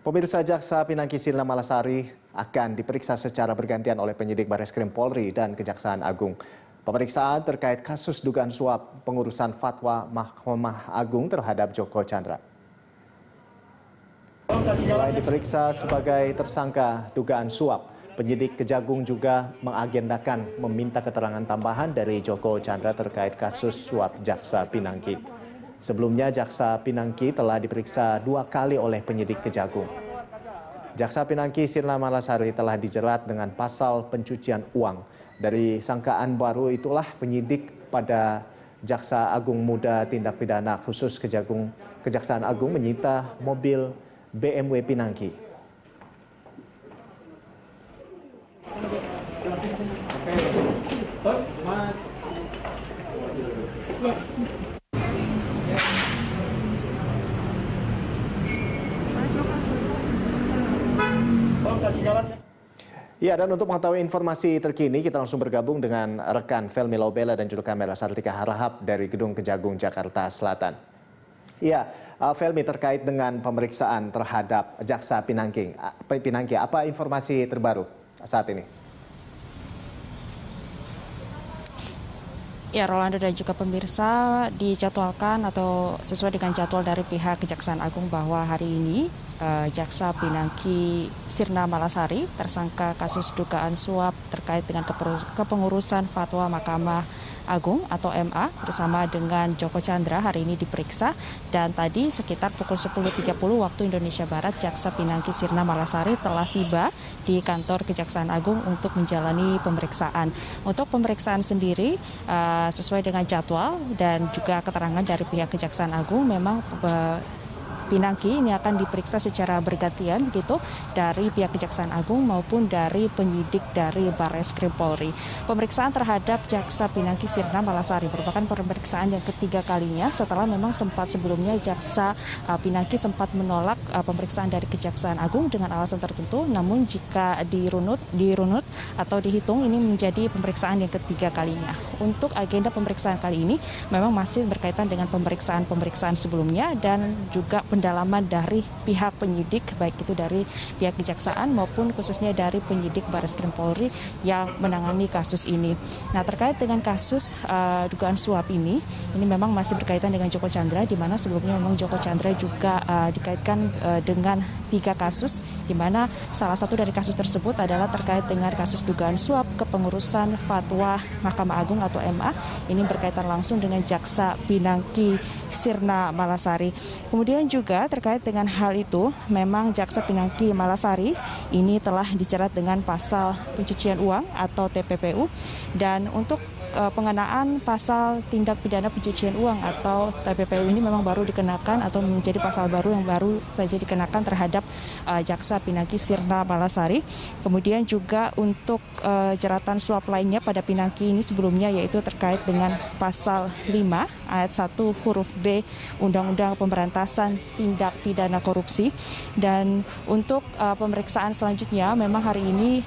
Pemirsa, Jaksa Pinangki Sirna Malasari akan diperiksa secara bergantian oleh penyidik Bareskrim Polri dan Kejaksaan Agung. Pemeriksaan terkait kasus dugaan suap pengurusan fatwa Mahkamah Agung terhadap Joko Chandra. Selain diperiksa sebagai tersangka dugaan suap, penyidik Kejagung juga mengagendakan meminta keterangan tambahan dari Joko Chandra terkait kasus suap Jaksa Pinangki. Sebelumnya, Jaksa Pinangki telah diperiksa 2 kali oleh penyidik Kejagung. Jaksa Pinangki Sirna Malasari telah dijerat dengan pasal pencucian uang. Dari sangkaan baru itulah penyidik pada Jaksa Agung Muda Tindak Pidana Khusus Kejaksaan Agung menyita mobil BMW Pinangki. Ya, dan untuk mengetahui informasi terkini, kita langsung bergabung dengan rekan Felmi Laubela dan juru kamera Sartika Harahap dari Gedung Kejagung, Jakarta Selatan. Ya, Felmi, terkait dengan pemeriksaan terhadap Jaksa Pinangki, apa informasi terbaru saat ini? Ya, Rolando dan juga pemirsa, dijadwalkan atau sesuai dengan jadwal dari pihak Kejaksaan Agung bahwa hari ini Jaksa Pinangki Sirna Malasari, tersangka kasus dugaan suap terkait dengan kepengurusan fatwa Mahkamah Agung atau MA bersama dengan Joko Chandra hari ini diperiksa, dan tadi sekitar pukul 10.30 waktu Indonesia Barat Jaksa Pinangki Sirna Malasari telah tiba di kantor Kejaksaan Agung untuk menjalani pemeriksaan. Untuk pemeriksaan sendiri sesuai dengan jadwal dan juga keterangan dari pihak Kejaksaan Agung, memang Pinangki ini akan diperiksa secara bergantian begitu dari pihak Kejaksaan Agung maupun dari penyidik dari Bareskrim Polri. Pemeriksaan terhadap Jaksa Pinangki Sirna Malasari merupakan pemeriksaan yang ketiga kalinya setelah memang sempat sebelumnya Jaksa Pinangki sempat menolak pemeriksaan dari Kejaksaan Agung dengan alasan tertentu, namun jika dirunut atau dihitung ini menjadi pemeriksaan yang ketiga kalinya. Untuk agenda pemeriksaan kali ini memang masih berkaitan dengan pemeriksaan sebelumnya dan juga pendalaman dari pihak penyidik, baik itu dari pihak kejaksaan maupun khususnya dari penyidik Bareskrim Polri yang menangani kasus ini. Nah, terkait dengan kasus dugaan suap ini memang masih berkaitan dengan Joko Chandra, di mana sebelumnya memang Joko Chandra juga dikaitkan dengan 3 kasus, di mana salah satu dari kasus tersebut adalah terkait dengan kasus dugaan suap kepengurusan fatwa Mahkamah Agung atau MA. Ini berkaitan langsung dengan Jaksa Pinangki Sirna Malasari. Kemudian juga terkait dengan hal itu, memang Jaksa Pinangki Malasari ini telah dijerat dengan pasal pencucian uang atau TPPU, dan untuk pengenaan pasal tindak pidana pencucian uang atau TPPU ini memang baru dikenakan atau menjadi pasal baru yang baru saja dikenakan terhadap Jaksa Pinangki Sirna Malasari. Kemudian juga untuk jeratan suap lainnya pada Pinangki ini sebelumnya yaitu terkait dengan pasal 5 ayat 1 huruf B Undang-Undang Pemberantasan Tindak Pidana Korupsi. Dan untuk pemeriksaan selanjutnya memang hari ini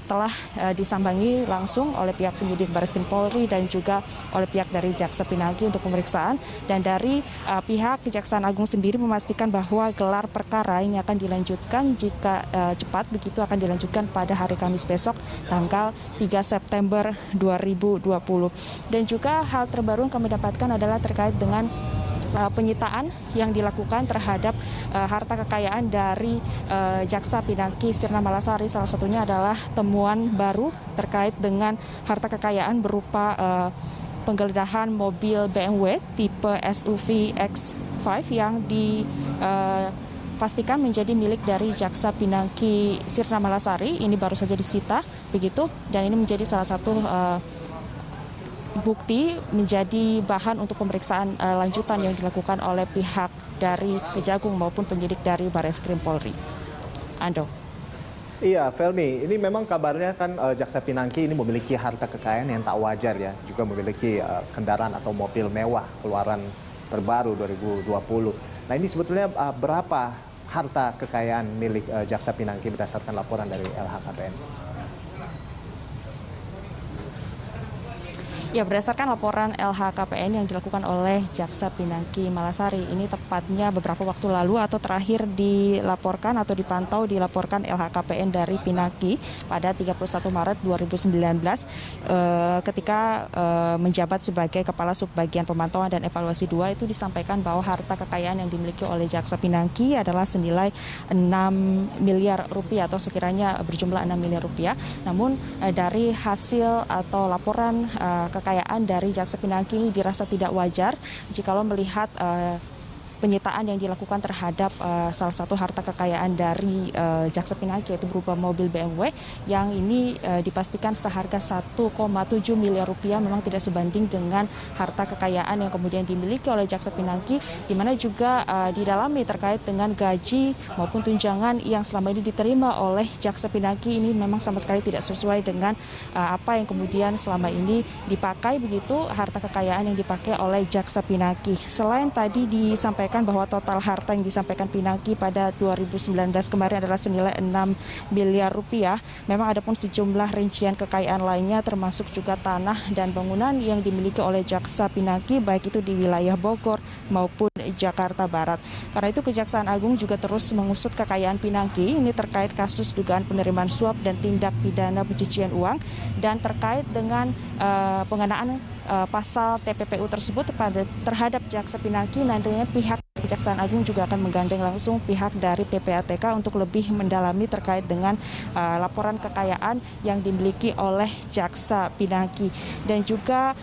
telah disambangi langsung oleh pihak penyidik Bareskrim Polri dan juga oleh pihak dari Jaksa Pinangki untuk pemeriksaan. Dan dari pihak Kejaksaan Agung sendiri memastikan bahwa gelar perkara ini akan dilanjutkan jika cepat begitu akan dilanjutkan pada hari Kamis besok tanggal 3 September 2020. Dan juga hal terbaru yang kami dapatkan adalah terkait dengan penyitaan yang dilakukan terhadap harta kekayaan dari Jaksa Pinangki Sirna Malasari. Salah satunya adalah temuan baru terkait dengan harta kekayaan berupa penggeledahan mobil BMW tipe SUV X5 yang dipastikan menjadi milik dari Jaksa Pinangki Sirna Malasari. Ini baru saja disita begitu, dan ini menjadi salah satu bukti menjadi bahan untuk pemeriksaan lanjutan yang dilakukan oleh pihak dari Kejagung maupun penyidik dari Bareskrim Polri. Ando. Iya, Felmi, ini memang kabarnya kan Jaksa Pinangki ini memiliki harta kekayaan yang tak wajar ya, juga memiliki kendaraan atau mobil mewah keluaran terbaru 2020. Nah, ini sebetulnya berapa harta kekayaan milik Jaksa Pinangki berdasarkan laporan dari LHKPN? Ya, berdasarkan laporan LHKPN yang dilakukan oleh Jaksa Pinangki Malasari, ini tepatnya beberapa waktu lalu atau terakhir dilaporkan atau dipantau dilaporkan LHKPN dari Pinangki pada 31 Maret 2019 ketika menjabat sebagai Kepala Subbagian Pemantauan dan Evaluasi 2 itu disampaikan bahwa harta kekayaan yang dimiliki oleh Jaksa Pinangki adalah senilai 6 miliar rupiah atau sekiranya berjumlah 6 miliar rupiah. Namun dari hasil atau laporan kekayaan dari Jaksa Pinangki ini dirasa tidak wajar jikalau melihat penyitaan yang dilakukan terhadap salah satu harta kekayaan dari Jaksa Pinangki, yaitu berupa mobil BMW yang ini dipastikan seharga 1,7 miliar rupiah, memang tidak sebanding dengan harta kekayaan yang kemudian dimiliki oleh Jaksa Pinangki, di mana juga didalami terkait dengan gaji maupun tunjangan yang selama ini diterima oleh Jaksa Pinangki ini memang sama sekali tidak sesuai dengan apa yang kemudian selama ini dipakai, begitu harta kekayaan yang dipakai oleh Jaksa Pinangki. Selain tadi disampaikan bahwa total harta yang disampaikan Pinangki pada 2019 kemarin adalah senilai 6 miliar rupiah. Memang ada pun sejumlah rincian kekayaan lainnya termasuk juga tanah dan bangunan yang dimiliki oleh Jaksa Pinangki baik itu di wilayah Bogor maupun Jakarta Barat. Karena itu Kejaksaan Agung juga terus mengusut kekayaan Pinangki ini terkait kasus dugaan penerimaan suap dan tindak pidana pencucian uang, dan terkait dengan pengenaan pasal TPPU tersebut terhadap Jaksa Pinangki. Nantinya pihak Kejaksaan Agung juga akan menggandeng langsung pihak dari PPATK untuk lebih mendalami terkait dengan laporan kekayaan yang dimiliki oleh Jaksa Pinangki. Dan juga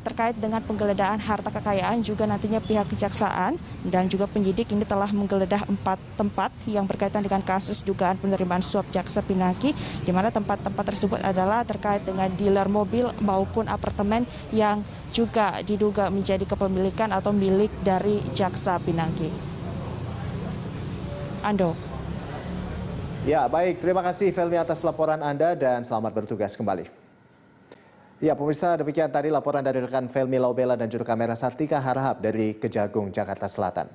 terkait dengan penggeledahan harta kekayaan juga nantinya pihak Kejaksaan dan juga penyidik ini telah menggeledah 4 tempat yang berkaitan dengan kasus dugaan penerimaan suap Jaksa Pinangki, di mana tempat-tempat tersebut adalah terkait dengan dealer mobil maupun apartemen yang juga diduga menjadi kepemilikan atau milik dari Jaksa Pinangki. Ando. Ya, baik. Terima kasih Felmi atas laporan Anda dan selamat bertugas kembali. Ya, pemirsa, demikian tadi laporan dari rekan Felmi Laubela dan juru kamera Sartika Harahap dari Kejagung, Jakarta Selatan.